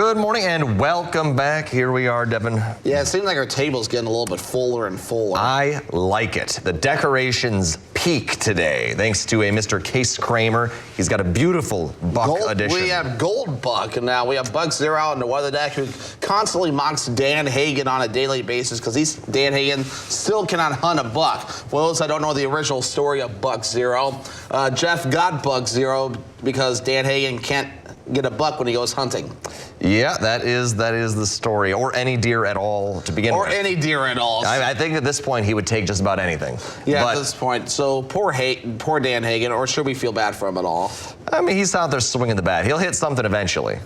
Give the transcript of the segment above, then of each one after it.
Good morning and welcome back. Here we are, Devin. Yeah, it seems like our table's getting a little bit fuller and fuller. I like it. The decorations peak today, thanks to a Mr. Case Kramer. He's got a beautiful Buck edition. We have Gold Buck, and now we have Buck Zero out in the weather deck, who constantly mocks Dan Hagen on a daily basis because Dan Hagen still cannot hunt a buck. For those that don't know the original story of Buck Zero, Jeff got Buck Zero because Dan Hagen can't get a buck when he goes hunting. Yeah, that is the story, or any deer at all to begin with. Or any deer at all. I think at this point he would take just about anything. Yeah, at this point. So poor Dan Hagen, or should we feel bad for him at all? I mean, he's out there swinging the bat. He'll hit something eventually.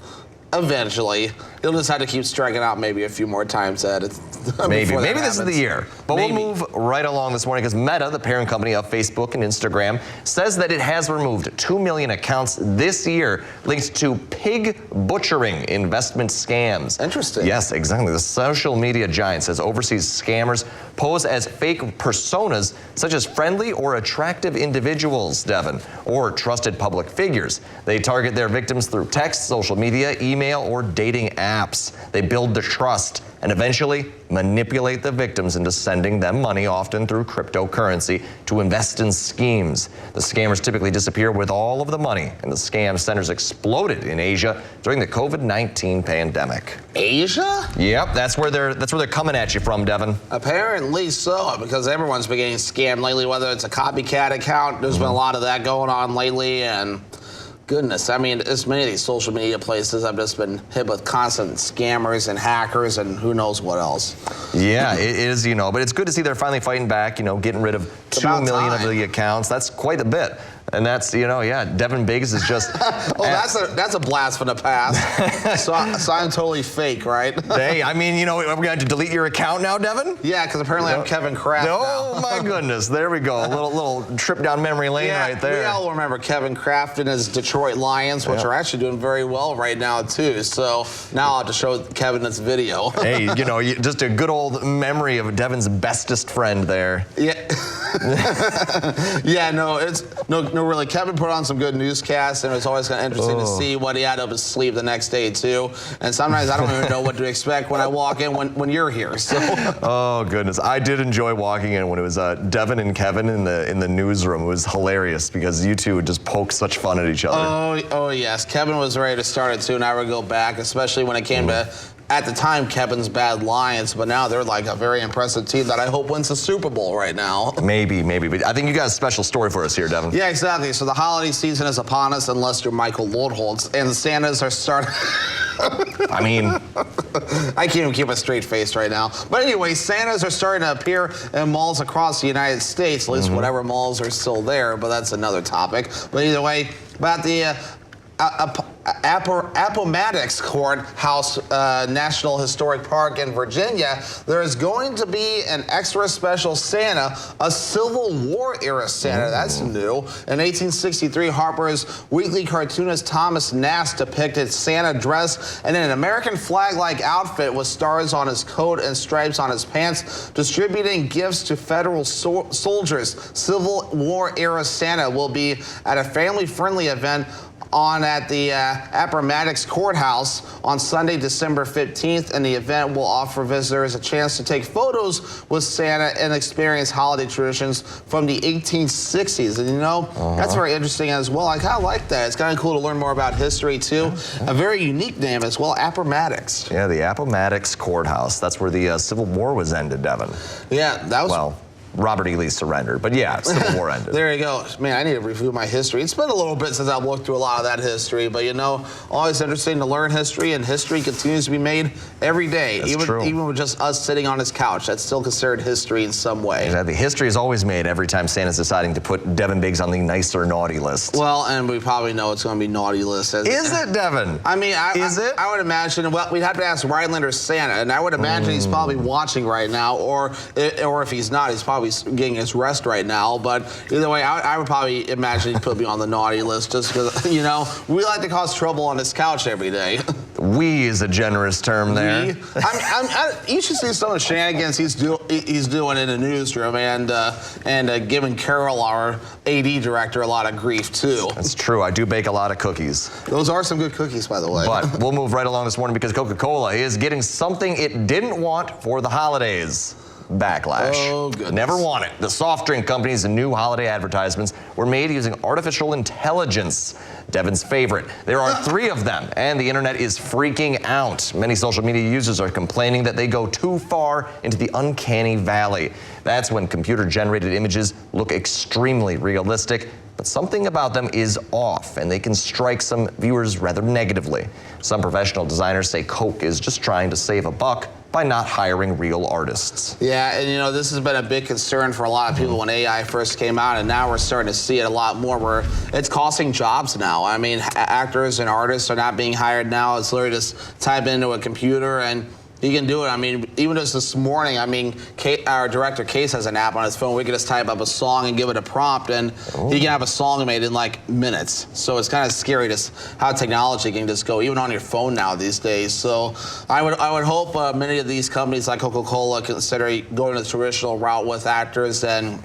Eventually. He'll just have to keep striking out maybe a few more times at it. Maybe this is the year. But we'll move right along this morning because Meta, the parent company of Facebook and Instagram, says that it has removed 2 million accounts this year linked to pig butchering investment scams. Interesting. Yes, exactly. The social media giant says overseas scammers pose as fake personas such as friendly or attractive individuals, Devin, or trusted public figures. They target their victims through text, social media, email, or dating apps. They build the trust and eventually manipulate the victims into sending them money, often through cryptocurrency, to invest in schemes. The scammers typically disappear with all of the money, and the scam centers exploded in Asia during the COVID-19 pandemic. Asia? Yep, that's where they're coming at you from, Devin. Apparently so, because everyone's been getting scammed lately, whether it's a copycat account. There's been a lot of that going on lately, and goodness, I mean, as many of these social media places have just been hit with constant scammers and hackers and who knows what else. Yeah, it is, but it's good to see they're finally fighting back, getting rid of 2 million of the accounts. That's quite a bit. And that's, Devin Biggs is just... Oh, that's a blast from the past. so I'm totally fake, right? Hey, I mean, are we going to delete your account now, Devin? Yeah, because apparently I'm Kevin Kraft Oh, my goodness. There we go. A little trip down memory lane right there. We all remember Kevin Kraft and his Detroit Lions, which are actually doing very well right now, too. So now I'll have to show Kevin this video. Hey, just a good old memory of Devin's bestest friend there. Yeah. Yeah, no, really. Kevin put on some good newscasts, and it was always kind of interesting to see what he had up his sleeve the next day, too. And sometimes I don't even know what to expect when I walk in when you're here. So. Oh, goodness. I did enjoy walking in when it was Devin and Kevin in the newsroom. It was hilarious because you two would just poke such fun at each other. Oh, yes. Kevin was ready to start it, too, and I would go back, especially when it came to, at the time, Kevin's bad Lions, but now they're like a very impressive team that I hope wins the Super Bowl right now. Maybe. But I think you got a special story for us here, Devin. Yeah, exactly. So the holiday season is upon us, unless you're Michael Lodeholtz, and the Santas are starting... I mean... I can't even keep a straight face right now. But anyway, Santas are starting to appear in malls across the United States, at least whatever malls are still there, but that's another topic. But either way, about the... Appomattox Courthouse National Historic Park in Virginia, there is going to be an extra special Santa, a Civil War era Santa. That's new. In 1863, Harper's Weekly cartoonist Thomas Nast depicted Santa dressed in an American flag-like outfit with stars on his coat and stripes on his pants, distributing gifts to federal soldiers. Civil War era Santa will be at a family-friendly event at the Appomattox Courthouse on Sunday, December 15th, and the event will offer visitors a chance to take photos with Santa and experience holiday traditions from the 1860s. And that's very interesting as well. I kind of like that. It's kind of cool to learn more about history, too. A very unique name as well, Appomattox. Yeah, the Appomattox Courthouse. That's where the Civil War was ended, Devin. Yeah, that was... Well, Robert E. Lee surrendered. But yeah, Civil War ended. There you go. Man, I need to review my history. It's been a little bit since I've looked through a lot of that history, but always interesting to learn history, and history continues to be made every day. That's true. Even with just us sitting on his couch, that's still considered history in some way. Exactly. History is always made every time Santa's deciding to put Devin Biggs on the nice or naughty list. Well, and we probably know it's going to be naughty list. Is it, Devin? I mean, is it? I would imagine, well, we'd have to ask Rhinelander Santa, and I would imagine he's probably watching right now, or if he's not, he's probably getting his rest right now. But either way, I would probably imagine he'd put me on the naughty list just because, we like to cause trouble on this couch every day. We is a generous term there. You should see some of the shenanigans he's doing in the newsroom, and giving Carol, our AD director, a lot of grief too. That's true. I do bake a lot of cookies. Those are some good cookies, by the way. But we'll move right along this morning because Coca-Cola is getting something it didn't want for the holidays. Backlash. Oh, goodness. Never want it. The soft drink company's new holiday advertisements were made using artificial intelligence. Devin's favorite. There are 3 of them, and the internet is freaking out. Many social media users are complaining that they go too far into the uncanny valley. That's when computer-generated images look extremely realistic, but something about them is off, and they can strike some viewers rather negatively. Some professional designers say Coke is just trying to save a buck by not hiring real artists. Yeah, and this has been a big concern for a lot of people when AI first came out, and now we're starting to see it a lot more where it's costing jobs now. I mean, actors and artists are not being hired now. It's literally just type into a computer and you can do it. I mean, even just this morning, our director Case has an app on his phone. We can just type up a song and give it a prompt, and he can have a song made in like minutes. So it's kind of scary just how technology can just go even on your phone now these days. So I would hope many of these companies like Coca-Cola consider going the traditional route with actors and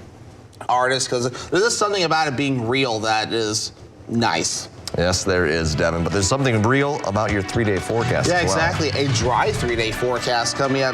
artists, because there's just something about it being real that is nice. Yes, there is, Devin, but there's something real about your 3-day forecast. Yeah, as well. exactly. A dry 3-day forecast coming up